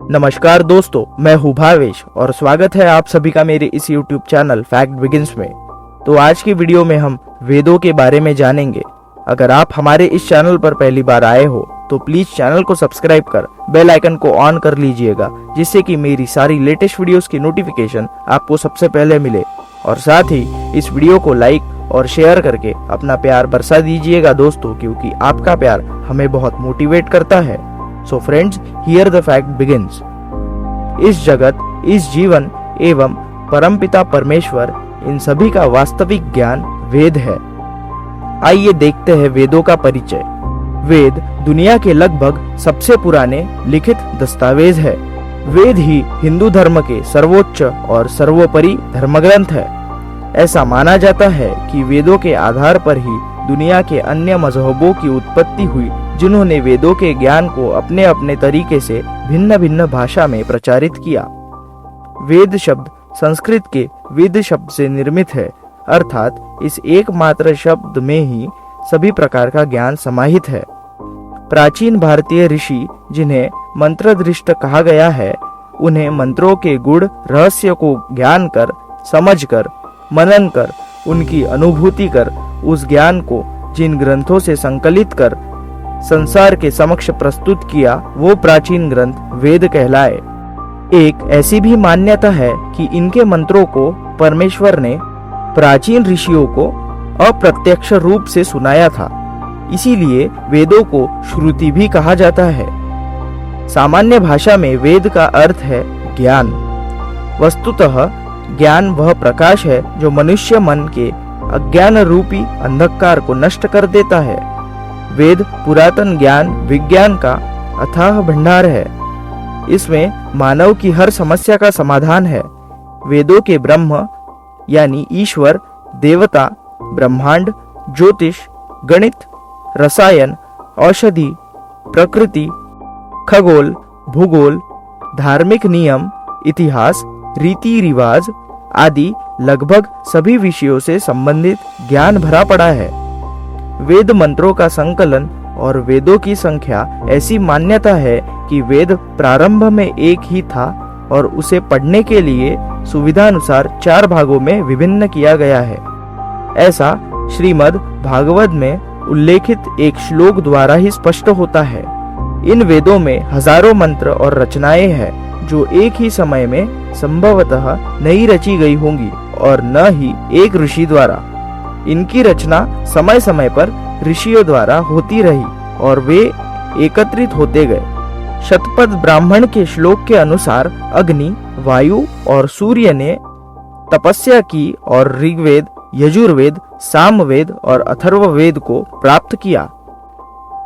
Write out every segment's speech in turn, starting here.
नमस्कार दोस्तों, मैं हूँ भावेश और स्वागत है आप सभी का मेरे इस YouTube चैनल फैक्ट बिगिंस में। तो आज की वीडियो में हम वेदों के बारे में जानेंगे। अगर आप हमारे इस चैनल पर पहली बार आए हो तो प्लीज चैनल को सब्सक्राइब कर बेल आइकन को ऑन कर लीजिएगा, जिससे कि मेरी सारी लेटेस्ट वीडियोस की नोटिफिकेशन आपको सबसे पहले मिले। और साथ ही इस वीडियो को लाइक और शेयर करके अपना प्यार बरसा दीजिएगा दोस्तों, क्योंकि आपका प्यार हमें बहुत मोटिवेट करता है। So friends, here the fact begins. इस जगत, इस जीवन एवं परमपिता परमेश्वर, इन सभी का वास्तविक ज्ञान वेद है। आइए देखते हैं वेदों का परिचय। वेद दुनिया के लगभग सबसे पुराने लिखित दस्तावेज है। वेद ही हिंदू धर्म के सर्वोच्च और सर्वोपरि धर्मग्रंथ है। ऐसा माना जाता है कि वेदों के आधार पर ही दुनिया के अन्य मजहबों की उत्पत्ति हुई, जिन्होंने वेदों के ज्ञान को अपने अपने तरीके से भिन्न भिन्न भाषा में प्रचारित किया। वेद शब्द संस्कृत के वेद शब्द से निर्मित है, अर्थात इस एकमात्र शब्द में ही सभी प्रकार का ज्ञान समाहित है। प्राचीन भारतीय ऋषि, जिन्हें मंत्रदृष्ट कहा गया है, उन्हें मंत्रों के गुण रहस्य को ज्ञान कर, समझ कर, मनन कर, उनकी अनुभूति कर, उस ज्ञान को जिन ग्रंथों से संकलित कर संसार के समक्ष प्रस्तुत किया, वो प्राचीन ग्रंथ वेद कहलाए। एक ऐसी भी मान्यता है कि इनके मंत्रों को परमेश्वर ने प्राचीन ऋषियों को अप्रत्यक्ष रूप से सुनाया था, इसीलिए वेदों को श्रुति भी कहा जाता है। सामान्य भाषा में वेद का अर्थ है ज्ञान। वस्तुतः ज्ञान वह प्रकाश है जो मनुष्य मन के अज्ञान रूपी अंधकार को नष्ट कर देता है। वेद पुरातन ज्ञान विज्ञान का अथाह भंडार है। इसमें मानव की हर समस्या का समाधान है। वेदों के ब्रह्म यानी ईश्वर, देवता, ब्रह्मांड, ज्योतिष, गणित, रसायन, औषधि, प्रकृति, खगोल, भूगोल, धार्मिक नियम, इतिहास, रीति रिवाज आदि लगभग सभी विषयों से संबंधित ज्ञान भरा पड़ा है। वेद मंत्रों का संकलन और वेदों की संख्या, ऐसी मान्यता है कि वेद प्रारंभ में एक ही था और उसे पढ़ने के लिए सुविधानुसार 4 भागों में विभिन्न किया गया है। ऐसा श्रीमद् भागवत में उल्लेखित एक श्लोक द्वारा ही स्पष्ट होता है। इन वेदों में हजारों मंत्र और रचनाएं हैं, जो एक ही समय में संभवतः नहीं रची गई होंगी और न ही एक ऋषि द्वारा। इनकी रचना समय समय पर ऋषियों द्वारा होती रही और वे एकत्रित होते गए। शतपथ ब्राह्मण के श्लोक के अनुसार अग्नि, वायु और सूर्य ने तपस्या की और ऋग्वेद, यजुर्वेद, सामवेद और अथर्ववेद को प्राप्त किया।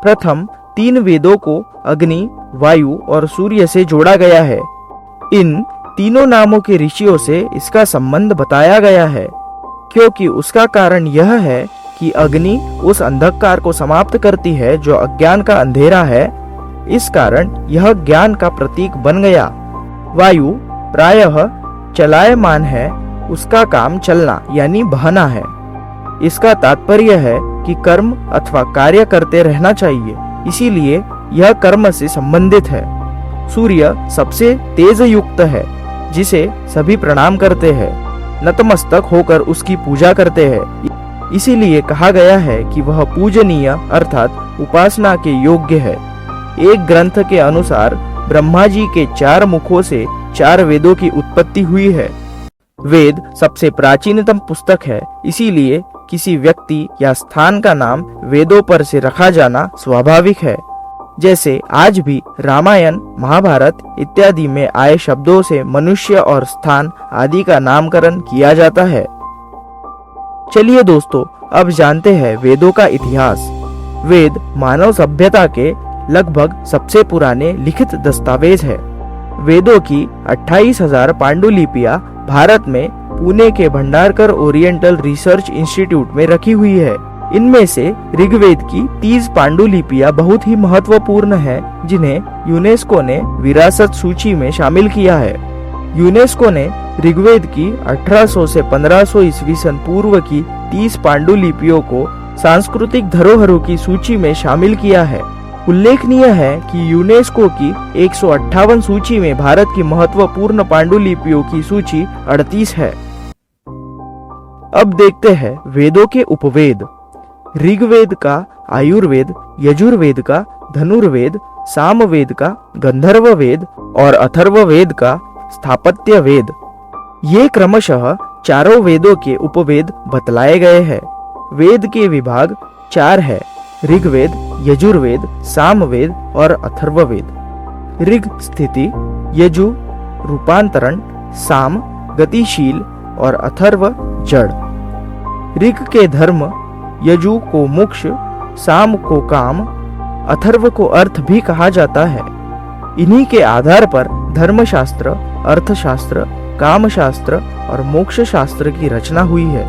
प्रथम 3 वेदों को अग्नि, वायु और सूर्य से जोड़ा गया है। इन तीनों नामों के ऋषियों से इसका संबंध बताया गया है, क्योंकि उसका कारण यह है कि अग्नि उस अंधकार को समाप्त करती है जो अज्ञान का अंधेरा है। इस कारण यह ज्ञान का प्रतीक बन गया। वायु प्रायः चलायमान है, उसका काम चलना यानी बहना है। इसका तात्पर्य है कि कर्म अथवा कार्य करते रहना चाहिए, इसीलिए यह कर्म से संबंधित है। सूर्य सबसे तेज युक्त है, जिसे सभी प्रणाम करते हैं, नतमस्तक होकर उसकी पूजा करते हैं। इसीलिए कहा गया है कि वह पूजनीय अर्थात उपासना के योग्य है। एक ग्रंथ के अनुसार ब्रह्मा जी के 4 मुखों से 4 वेदों की उत्पत्ति हुई है। वेद सबसे प्राचीनतम पुस्तक है, इसीलिए किसी व्यक्ति या स्थान का नाम वेदों पर से रखा जाना स्वाभाविक है। जैसे आज भी रामायण, महाभारत इत्यादि में आए शब्दों से मनुष्य और स्थान आदि का नामकरण किया जाता है। चलिए दोस्तों, अब जानते हैं वेदों का इतिहास। वेद मानव सभ्यता के लगभग सबसे पुराने लिखित दस्तावेज है। वेदों की 28,000 पांडुलिपियां भारत में पुणे के भंडारकर ओरिएंटल रिसर्च इंस्टीट्यूट में रखी हुई है। इनमें से ऋग्वेद की 30 पांडुलिपियां बहुत ही महत्वपूर्ण हैं, जिन्हें यूनेस्को ने विरासत सूची में शामिल किया है। यूनेस्को ने ऋग्वेद की 1800 से 1500 ईस्वी सन पूर्व की 30 पांडुलिपियों को सांस्कृतिक धरोहरों की सूची में शामिल किया है। उल्लेखनीय है कि यूनेस्को की 158 सूची में भारत की महत्वपूर्ण पांडुलिपियों की सूची 38 है। अब देखते हैं वेदों के उपवेद। ऋग्वेद का आयुर्वेद, यजुर्वेद का धनुर्वेद, सामवेद का गंधर्व वेद और अथर्ववेद का स्थापत्य वेद। ये क्रमशः चारों वेदों के उपवेद बतलाए गए हैं। वेद के विभाग 4 है: ऋग्वेद, यजुर्वेद, सामवेद और अथर्ववेद। ऋग स्थिति, यजु रूपांतरण, साम गतिशील और अथर्व जड़। ऋग के धर्म, यजु को मोक्ष, साम को काम, अथर्व को अर्थ भी कहा जाता है। इन्हीं के आधार पर धर्मशास्त्र, अर्थशास्त्र, कामशास्त्र और मोक्ष शास्त्र की रचना हुई है।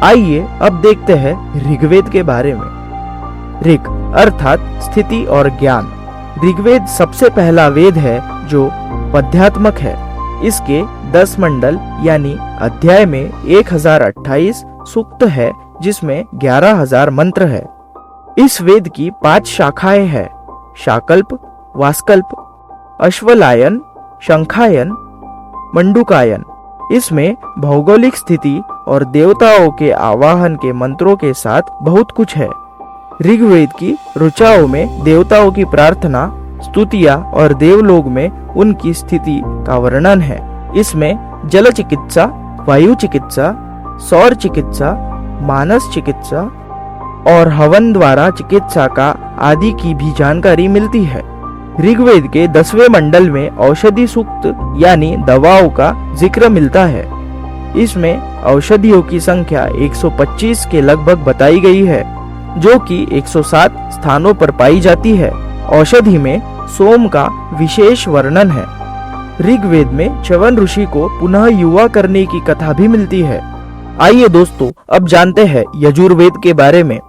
आइए अब देखते हैं ऋग्वेद के बारे में। ऋग अर्थात स्थिति और ज्ञान। ऋग्वेद सबसे पहला वेद है जो पद्यात्मक है। इसके 10 मंडल यानी अध्याय में 1028 सूक्त है, जिसमें 11,000 मंत्र है। इस वेद की 5 शाखाएं हैं: शाकल्प, वास्कल्प, अश्वलायन, शंखायन, मंडूकायन। इसमें भौगोलिक स्थिति और देवताओं के आवाहन के मंत्रों के साथ बहुत कुछ है। ऋग्वेद की ऋचाओं में देवताओं की प्रार्थना, स्तुतियां और देवलोक में उनकी स्थिति का वर्णन है। इसमें जल चिकित्सा, वायु चिकित्सा, सौर चिकित्सा, मानस चिकित्सा और हवन द्वारा चिकित्सा का आदि की भी जानकारी मिलती है। ऋग्वेद के 10वें मंडल में औषधि सूक्त यानी दवाओं का जिक्र मिलता है। इसमें औषधियों की संख्या 125 के लगभग बताई गई है, जो कि 107 स्थानों पर पाई जाती है। औषधि में सोम का विशेष वर्णन है। ऋग्वेद में च्यवन ऋषि को पुनः युवा करने की कथा भी मिलती है। आइए दोस्तों, अब जानते हैं यजुर्वेद के बारे में।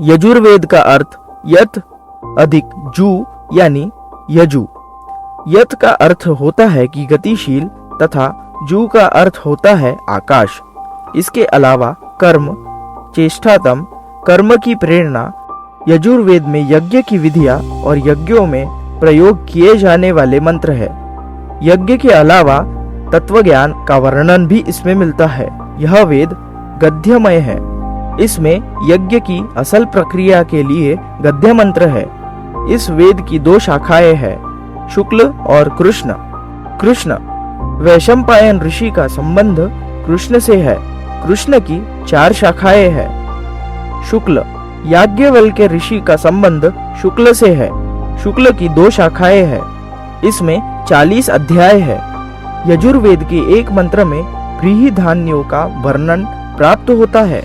यजुर्वेद का अर्थ यत अधिक जू यानी यजु। यत का अर्थ होता है कि गतिशील तथा जू का अर्थ होता है आकाश। इसके अलावा कर्म, चेष्टातम, कर्म की प्रेरणा, यजुर्वेद में यज्ञ की विधियां और यज्ञों में प्रयोग किए जाने वाले मंत्र है। यज्ञ के अलावा तत्वज्ञान का वर्णन भी इसमें मिलता है। यह वेद गद्यमय है। इसमें यज्ञ की असल प्रक्रिया के लिए गद्य मंत्र है। इस वेद की 2 शाखाएं हैं, शुक्ल और कृष्ण। कृष्ण वैशंपायन ऋषि का संबंध कृष्ण से है। कृष्ण की 4 शाखाएं हैं। शुक्ल याज्ञवल्क्य ऋषि का संबंध शुक्ल से है। शुक्ल की 2 शाखाएं हैं। इसमें 40 अध्याय है। यजुर्वेद के एक मंत्र में व्रीहि धान्यों का वर्णन प्राप्त होता है।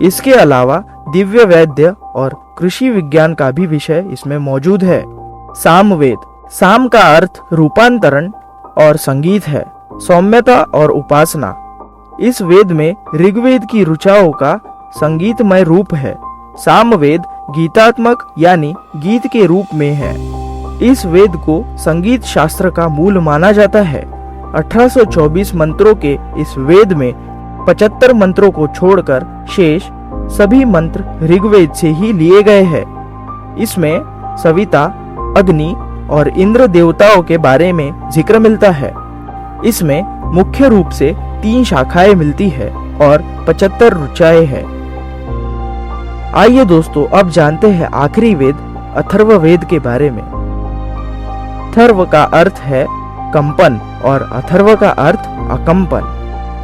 इसके अलावा दिव्य वैद्य और कृषि विज्ञान का भी विषय इसमें मौजूद है। सामवेद, साम का अर्थ रूपांतरण और संगीत है, सौम्यता और उपासना। इस वेद में ऋग्वेद की ऋचाओं का संगीतमय रूप है। सामवेद गीतात्मक यानी गीत के रूप में है। इस वेद को संगीत शास्त्र का मूल माना जाता है। 1824 मंत्रों के इस वेद में 75 मंत्रों को छोड़कर शेष सभी मंत्र ऋग्वेद से ही लिए गए हैं। इसमें सविता, अग्नि और इंद्र देवताओं के बारे में जिक्र मिलता है। इसमें मुख्य रूप से 3 शाखाएं मिलती है और 75 ऋचाएं हैं। आइए दोस्तों, अब जानते हैं आखिरी वेद अथर्ववेद के बारे में। अथर्व का अर्थ है कंपन और अथर्व का अर्थ अकंपन।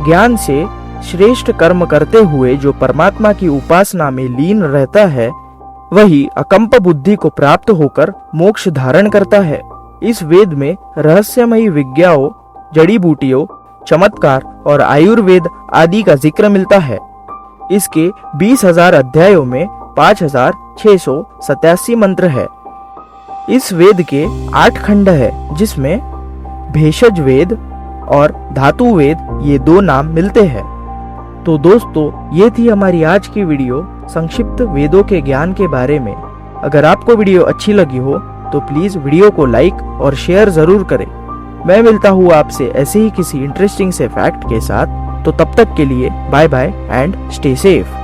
ज्ञान से श्रेष्ठ कर्म करते हुए जो परमात्मा की उपासना में लीन रहता है, वही अकंप बुद्धि को प्राप्त होकर मोक्ष धारण करता है। इस वेद में रहस्यमयी विज्ञाओं, जड़ी बूटियों, चमत्कार और आयुर्वेद आदि का जिक्र मिलता है। इसके 20,000 अध्यायों में 5,687 मंत्र है। इस वेद के 8 खंड है, जिसमें भेषज वेद और धातु वेद ये 2 नाम मिलते हैं। तो दोस्तों, ये थी हमारी आज की वीडियो संक्षिप्त वेदों के ज्ञान के बारे में। अगर आपको वीडियो अच्छी लगी हो तो प्लीज वीडियो को लाइक और शेयर जरूर करें। मैं मिलता हूँ आपसे ऐसे ही किसी इंटरेस्टिंग से फैक्ट के साथ। तो तब तक के लिए bye bye and stay safe.